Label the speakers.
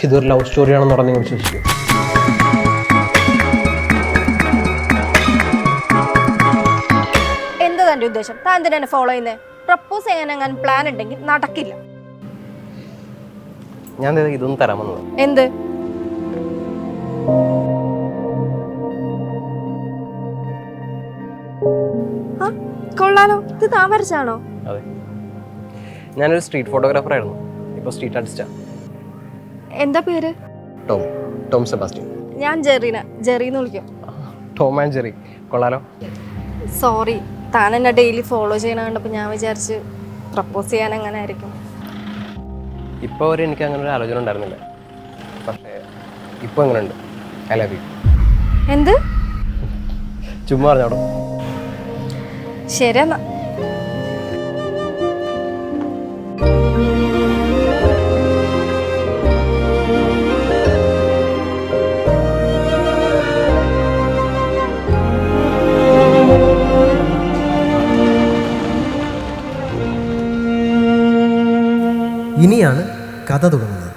Speaker 1: ഇതൊരു ലവ് സ്റ്റോറിയാണെന്ന് പറഞ്ഞ് വിശ്വസിക്കും.
Speaker 2: എന്താ തൻ്റെ ഉദ്ദേശം? താൻ എന്തിനാണ് ഫോളോ ചെയ്യുന്നത്? പ്രപ്പോസ് ചെയ്യാൻ പ്ലാൻ ഉണ്ടെങ്കിൽ നടക്കില്ല.
Speaker 1: ഞാൻ ഇതൊന്നും തരാമെന്നത്.
Speaker 2: എന്ത്? കൊള്ളാലോ, ഇത് താൻ വരച്ചാണോ?
Speaker 1: അതെ, ഞാനൊരു സ്ട്രീറ്റ് ഫോട്ടോഗ്രാഫർ ആയിരുന്നു. ഇപ്പോൾ സ്ട്രീറ്റ് ആർട്ടിസ്റ്റാ.
Speaker 2: എന്താ പേര്?
Speaker 1: Tom Sebastian.
Speaker 2: ഞാൻ ജെറീന, ജെറിന്ന് വിളിക്കും.
Speaker 1: ടോം ആൻഡ് ജെറി, കൊള്ളാലോ.
Speaker 2: സോറി, താൻ എന്നെ ഡെയിലി ഫോളോ ചെയ്യണ കണ്ടപ്പോൾ ഞാൻ വിചാരിച്ച് പ്രപ്പോസ് ചെയ്യാൻ എങ്ങനെ ആയിരിക്കും.
Speaker 1: ഇപ്പോൾ വരെ എനിക്ക് അങ്ങനെ ഒരു ആലോചന ഉണ്ടായിരുന്നില്ല. പക്ഷേ ഇപ്പോൾ എങ്ങനെയുണ്ട്? I love you.
Speaker 2: എന്ത്?
Speaker 1: ചുമ്മാ പറഞ്ഞോളൂ.
Speaker 2: ശരി എന്നാ.
Speaker 3: ഇനിയാണ് കഥ തുടങ്ങുന്നത്.